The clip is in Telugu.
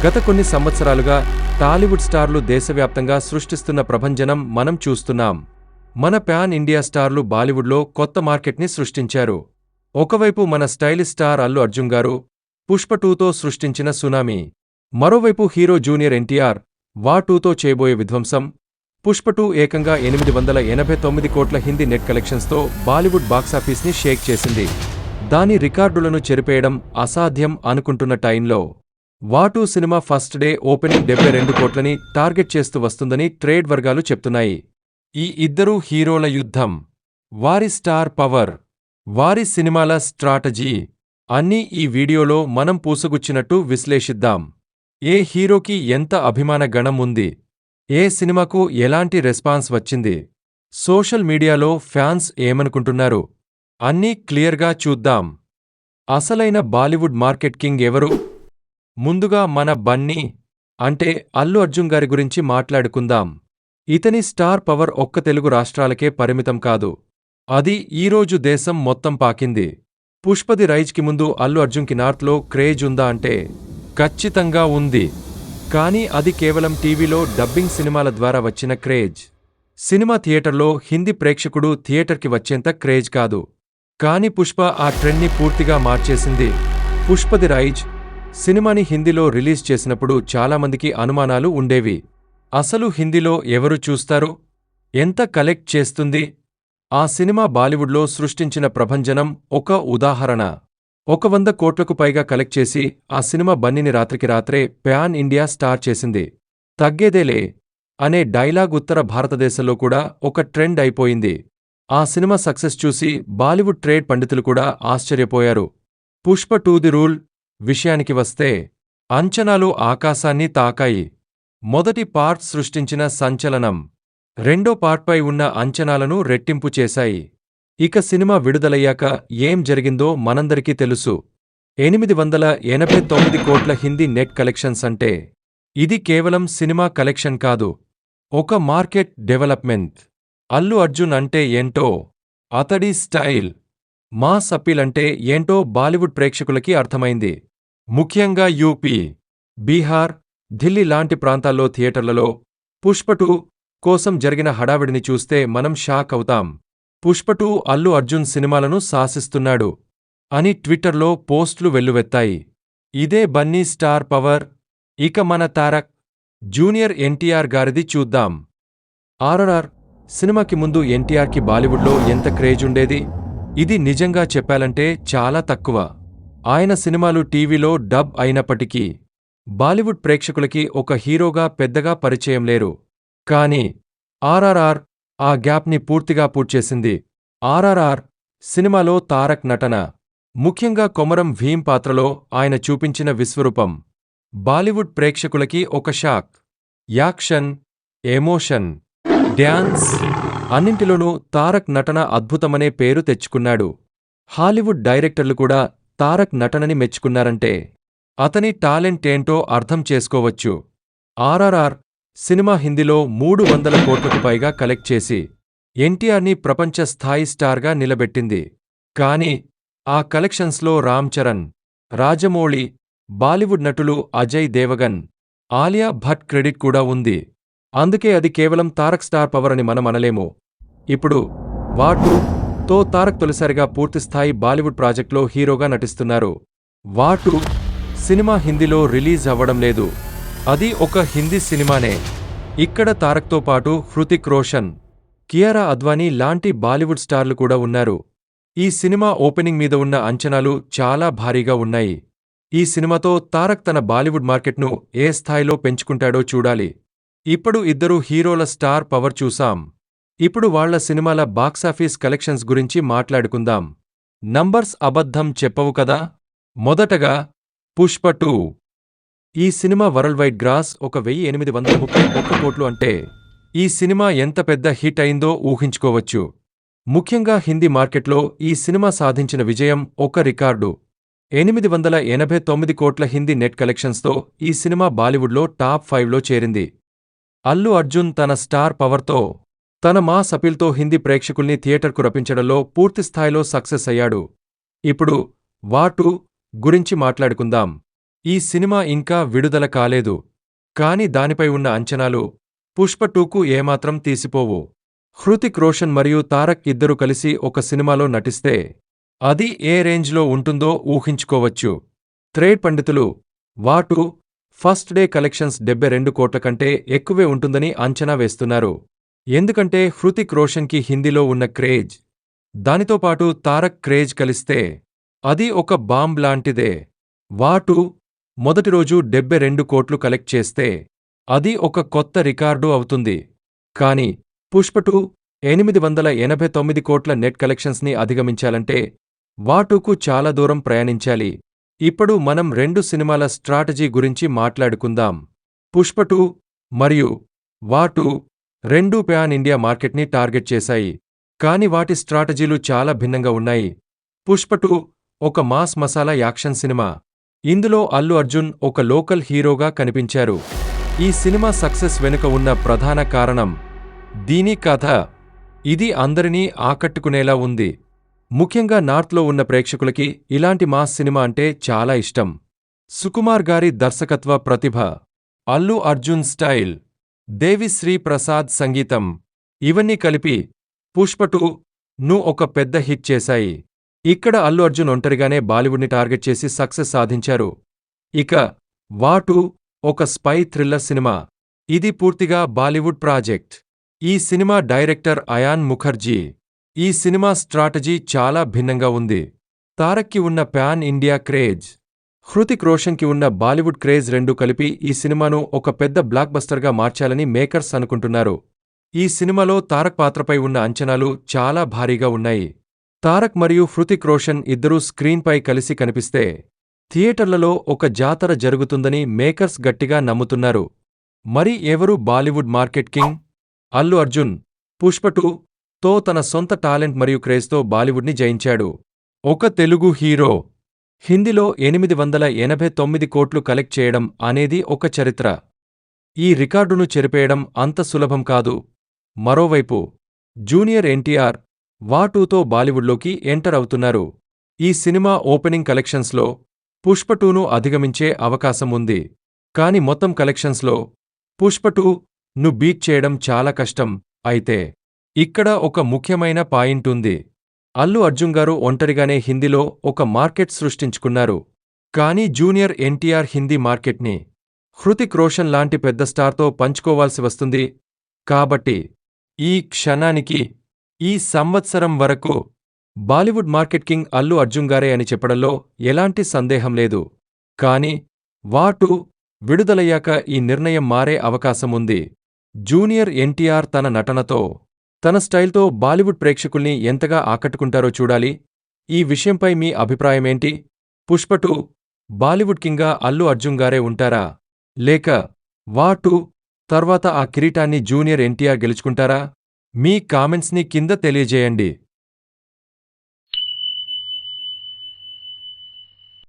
గత కొన్ని సంవత్సరాలుగా టాలీవుడ్ స్టార్లు దేశవ్యాప్తంగా సృష్టిస్తున్న ప్రభంజనం మనం చూస్తున్నాం. మన ప్యాన్ ఇండియా స్టార్లు బాలీవుడ్లో కొత్త మార్కెట్ని సృష్టించారు. ఒకవైపు మన స్టైలిష్ స్టార్ అల్లు అర్జున్ గారు పుష్ప 2తో సృష్టించిన సునామీ, మరోవైపు హీరో జూనియర్ ఎన్టీఆర్ వార్ 2తో చేయబోయే విధ్వంసం. పుష్ప 2 ఏకంగా 889 కోట్ల హిందీ నెట్ కలెక్షన్స్తో బాలీవుడ్ బాక్సాఫీస్ని షేక్ చేసింది. దాని రికార్డులను చెరిపేయడం అసాధ్యం అనుకుంటున్న టైంలో war 2 cinema first day opening 72 కోట్లని టార్గెట్ చేస్తూ వస్తుందని ట్రేడ్ వర్గాలు చెప్తున్నాయి. ఈ ఇద్దరు హీరోల యుద్ధం, వారి స్టార్ పవర్, వారి సినిమాల స్ట్రాటజీ అన్నీ ఈ వీడియోలో మనం పూసగుచ్చినట్టు విశ్లేషిద్దాం. ఏ హీరోకి ఎంత అభిమాన గణం ఉంది, ఏ సినిమాకు ఎలాంటి రెస్పాన్స్ వచ్చింది, సోషల్ మీడియాలో ఫ్యాన్స్ ఏమనుకుంటున్నారు, అన్నీ క్లియర్గా చూద్దాం. అసలైన బాలీవుడ్ మార్కెట్ కింగ్ ఎవరు? ముందుగా మన బన్నీ అంటే అల్లు అర్జున్ గారి గురించి మాట్లాడుకుందాం. ఇతని స్టార్ పవర్ ఒక్క తెలుగు రాష్ట్రాలకే పరిమితం కాదు, అది ఈరోజు దేశం మొత్తం పాకింది. పుష్పది రైజ్కి ముందు అల్లు అర్జున్కి నార్త్లో క్రేజ్ ఉందా అంటే ఖచ్చితంగా ఉంది. కానీ అది కేవలం టీవీలో డబ్బింగ్ సినిమాల ద్వారా వచ్చిన క్రేజ్. సినిమా థియేటర్లో హిందీ ప్రేక్షకుడు థియేటర్కి వచ్చేంత క్రేజ్ కాదు. కానీ పుష్ప ఆ ట్రెండ్ని పూర్తిగా మార్చేసింది. పుష్పది రైజ్ సినిమాని హిందీలో రిలీజ్ చేసినప్పుడు చాలామందికి అనుమానాలు ఉండేవి. అసలు హిందీలో ఎవరు చూస్తారు, ఎంత కలెక్ట్ చేస్తుంది? ఆ సినిమా బాలీవుడ్లో సృష్టించిన ప్రభంజనం ఒక ఉదాహరణ. 100 కోట్లకు పైగా కలెక్ట్ చేసి ఆ సినిమా బన్నీని రాత్రికి రాత్రే ప్యాన్ ఇండియా స్టార్ చేసింది. తగ్గేదేలే అనే డైలాగ్ ఉత్తర భారతదేశంలో కూడా ఒక ట్రెండ్ అయిపోయింది. ఆ సినిమా సక్సెస్ చూసి బాలీవుడ్ ట్రేడ్ పండితులు కూడా ఆశ్చర్యపోయారు. పుష్ప 2 ది రూల్ విషయానికి వస్తే అంచనాలు ఆకాశాన్ని తాకాయి. మొదటి పార్ట్ సృష్టించిన సంచలనం రెండో పార్ట్పై ఉన్న అంచనాలను రెట్టింపు చేశాయి. ఇక సినిమా విడుదలయ్యాక ఏం జరిగిందో మనందరికీ తెలుసు. 889 కోట్ల హిందీ నెట్ కలెక్షన్స్ అంటే ఇది కేవలం సినిమా కలెక్షన్ కాదు, ఒక మార్కెట్ డెవలప్మెంట్. అల్లు అర్జున్ అంటే ఏంటో, అతడి స్టైల్, మాస్ అప్పీల్ అంటే ఏంటో బాలీవుడ్ ప్రేక్షకులకి అర్థమైంది. ముఖ్యంగా యూపీ, బీహార్, ఢిల్లీ లాంటి ప్రాంతాల్లో థియేటర్లలో పుష్ప 2 కోసం జరిగిన హడావిడిని చూస్తే మనం షాక్ అవుతాం. పుష్ప 2 అల్లు అర్జున్ సినిమాలను శాసిస్తున్నాడు అని ట్విట్టర్లో పోస్టులు వెల్లువెత్తాయి. ఇదే బన్నీ స్టార్ పవర్. ఇక మన తారక్ జూనియర్ ఎన్టీఆర్ గారిది చూద్దాం. ఆర్ఆర్ఆర్ సినిమాకి ముందు ఎన్టీఆర్కి బాలీవుడ్లో ఎంత క్రేజ్ ఉండేది? ఇది నిజంగా చెప్పాలంటే చాలా తక్కువ. ఆయన సినిమాలు టీవీలో డబ్ అయినప్పటికీ బాలీవుడ్ ప్రేక్షకులకి ఒక హీరోగా పెద్దగా పరిచయం లేరు. కానీ ఆర్ఆర్ఆర్ ఆ గ్యాప్ని పూర్తిగా పూడ్చేసింది. ఆర్ఆర్ఆర్ సినిమాలో తారక్ నటన, ముఖ్యంగా కొమరం భీం పాత్రలో ఆయన చూపించిన విశ్వరూపం బాలీవుడ్ ప్రేక్షకులకి ఒక షాక్. యాక్షన్, ఎమోషన్, డ్యాన్స్ అన్నింటిలోనూ తారక్ నటన అద్భుతమనే పేరు తెచ్చుకున్నాడు. హాలీవుడ్ డైరెక్టర్లు కూడా తారక్ నటనని మెచ్చుకున్నారంటే అతని టాలెంట్ ఏంటో అర్థం చేసుకోవచ్చు. ఆర్ఆర్ఆర్ సినిమా హిందీలో 300 కోట్లకు పైగా కలెక్ట్ చేసి ఎన్టీఆర్ని ప్రపంచ స్థాయి స్టార్గా నిలబెట్టింది. కానీ ఆ కలెక్షన్స్లో రామ్ చరణ్, రాజమౌళి, బాలీవుడ్ నటులు అజయ్ దేవగన్, ఆలియా భట్ క్రెడిట్ కూడా ఉంది. అందుకే అది కేవలం తారక్ స్టార్ పవర్ అని మనం అనలేము. ఇప్పుడు వార్ 2తో తారక్ తొలిసారిగా పూర్తిస్థాయి బాలీవుడ్ ప్రాజెక్ట్లో హీరోగా నటిస్తున్నారు. వార్ 2 సినిమా హిందీలో రిలీజ్ అవ్వడం లేదు, అది ఒక హిందీ సినిమానే. ఇక్కడ తారక్తో పాటు హృతిక్ రోషన్, కియారా అద్వానీ లాంటి బాలీవుడ్ స్టార్లు కూడా ఉన్నారు. ఈ సినిమా ఓపెనింగ్ మీద ఉన్న అంచనాలు చాలా భారీగా ఉన్నాయి. ఈ సినిమాతో తారక్ తన బాలీవుడ్ మార్కెట్ను ఏ స్థాయిలో పెంచుకుంటాడో చూడాలి. ఇప్పుడు ఇద్దరు హీరోల స్టార్ పవర్ చూసాం. ఇప్పుడు వాళ్ల సినిమాల బాక్సాఫీస్ కలెక్షన్స్ గురించి మాట్లాడుకుందాం. నంబర్స్ అబద్ధం చెప్పవు కదా. మొదటగా పుష్ప 2. ఈ సినిమా వరల్డ్ వైడ్ గ్రాస్ 1831 కోట్లు అంటే ఈ సినిమా ఎంత పెద్ద హిట్ అయిందో ఊహించుకోవచ్చు. ముఖ్యంగా హిందీ మార్కెట్లో ఈ సినిమా సాధించిన విజయం ఒక రికార్డు. 889 కోట్ల హిందీ నెట్ కలెక్షన్స్తో ఈ సినిమా బాలీవుడ్లో టాప్ 5లో చేరింది. అల్లు అర్జున్ తన స్టార్ పవర్తో, తన మాస్ అపీల్తో హిందీ ప్రేక్షకుల్ని థియేటర్కు రప్పించడంలో పూర్తిస్థాయిలో సక్సెస్ అయ్యాడు. ఇప్పుడు వార్ 2 గురించి మాట్లాడుకుందాం. ఈ సినిమా ఇంకా విడుదల కాలేదు. కాని దానిపై ఉన్న అంచనాలు పుష్ప 2కు ఏమాత్రం తీసిపోవు. హృతిక్ రోషన్ మరియు తారక్ ఇద్దరు కలిసి ఒక సినిమాలో నటిస్తే అది ఏ రేంజ్లో ఉంటుందో ఊహించుకోవచ్చు. ట్రేడ్ పండితులు వాటు ఫస్ట్ డే కలెక్షన్స్ 72 కోట్ల కంటే ఎక్కువే ఉంటుందని అంచనా వేస్తున్నారు. ఎందుకంటే హృతిక్ రోషన్కి హిందీలో ఉన్న క్రేజ్, దానితో పాటు తారక్ క్రేజ్ కలిస్తే అది ఒక బాంబ్ లాంటిదే. వాటు మొదటి రోజు 72 కోట్లు కలెక్ట్ చేస్తే అది ఒక కొత్త రికార్డు అవుతుంది. కాని పుష్ప 2 889 కోట్ల నెట్ కలెక్షన్స్ని అధిగమించాలంటే వాటుకు చాలా దూరం ప్రయాణించాలి. ఇప్పుడు మనం 2 సినిమాల స్ట్రాటజీ గురించి మాట్లాడుకుందాం. పుష్ప 2 మరియు వాటు రెండూ ప్యాన్ ఇండియా మార్కెట్ని టార్గెట్ చేశాయి. కాని వాటి స్ట్రాటజీలు చాలా భిన్నంగా ఉన్నాయి. పుష్ప 2 ఒక మాస్ మసాలా యాక్షన్ సినిమా. ఇందులో అల్లు అర్జున్ ఒక లోకల్ హీరోగా కనిపించారు. ఈ సినిమా సక్సెస్ వెనుక ఉన్న ప్రధాన కారణం దీని కథ. ఇది అందరినీ ఆకట్టుకునేలా ఉంది. ముఖ్యంగా నార్త్లో ఉన్న ప్రేక్షకులకి ఇలాంటి మాస్ సినిమా అంటే చాలా ఇష్టం. సుకుమార్ గారి దర్శకత్వ ప్రతిభ, అల్లు అర్జున్ స్టైల్, దేవిశ్రీ ప్రసాద్ సంగీతం ఇవన్నీ కలిపి పుష్ప 2ను ఒక పెద్ద హిట్ చేశాయి. ఇక్కడ అల్లు అర్జున్ ఒంటరిగానే బాలీవుడ్ని టార్గెట్ చేసి సక్సెస్ సాధించారు. ఇక వాటు ఒక స్పై థ్రిల్లర్ సినిమా. ఇది పూర్తిగా బాలీవుడ్ ప్రాజెక్ట్. ఈ సినిమా డైరెక్టర్ అయాన్ ముఖర్జీ. ఈ సినిమా స్ట్రాటజీ చాలా భిన్నంగా ఉంది. తారక్కి ఉన్న ప్యాన్ ఇండియా క్రేజ్, హృతిక్ రోషన్కి ఉన్న బాలీవుడ్ క్రేజ్ రెండూ కలిపి ఈ సినిమాను ఒక పెద్ద బ్లాక్ బస్టర్గా మార్చాలని మేకర్స్ అనుకుంటున్నారు. ఈ సినిమాలో తారక్ పాత్రపై ఉన్న అంచనాలు చాలా భారీగా ఉన్నాయి. తారక్ మరియు హృతిక్ రోషన్ ఇద్దరూ స్క్రీన్పై కలిసి కనిపిస్తే థియేటర్లలో ఒక జాతర జరుగుతుందని మేకర్స్ గట్టిగా నమ్ముతున్నారు. మరి ఎవరు బాలీవుడ్ మార్కెట్ కింగ్? అల్లు అర్జున్ పుష్ప 2తో తన సొంత టాలెంట్ మరియు క్రేజ్తో బాలీవుడ్ని జయించాడు. ఒక తెలుగు హీరో హిందీలో 889 కోట్లు కలెక్ట్ చేయడం అనేది ఒక చరిత్ర. ఈ రికార్డును చెరిపేయడం అంత సులభం కాదు. మరోవైపు జూనియర్ ఎన్టీఆర్ వాటూతో బాలీవుడ్లోకి ఎంటర్ అవుతున్నారు. ఈ సినిమా ఓపెనింగ్ కలెక్షన్స్లో పుష్ప 2ను అధిగమించే అవకాశం ఉంది. కాని మొత్తం కలెక్షన్స్లో పుష్ప 2ను బీట్ చేయడం చాలా కష్టం. అయితే ఇక్కడ ఒక ముఖ్యమైన పాయింట్ ఉంది. అల్లు అర్జున్ గారు ఒంటరిగానే హిందీలో ఒక మార్కెట్ సృష్టించుకున్నారు. కానీ జూనియర్ ఎన్టీఆర్ హిందీ మార్కెట్ని హృతిక్ రోషన్ లాంటి పెద్ద స్టార్తో పంచుకోవాల్సి వస్తుంది. కాబట్టి ఈ క్షణానికి, ఈ సంవత్సరం వరకు బాలీవుడ్ మార్కెట్ కింగ్ అల్లు అర్జున్ గారే అని చెప్పడంలో ఎలాంటి సందేహం లేదు. కాని వాటు విడుదలయ్యాక ఈ నిర్ణయం మారే అవకాశముంది. జూనియర్ ఎన్టీఆర్ తన నటనతో, తన స్టైల్తో బాలీవుడ్ ప్రేక్షకుల్ని ఎంతగా ఆకట్టుకుంటారో చూడాలి. ఈ విషయంపై మీ అభిప్రాయమేంటి? పుష్ప 2 బాలీవుడ్ కింగ్గా అల్లు అర్జున్ గారే ఉంటారా? లేక వాటు తర్వాత ఆ కిరీటాన్ని జూనియర్ ఎన్టీఆర్ గెలుచుకుంటారా? మీ కామెంట్స్ని కింద తెలియజేయండి.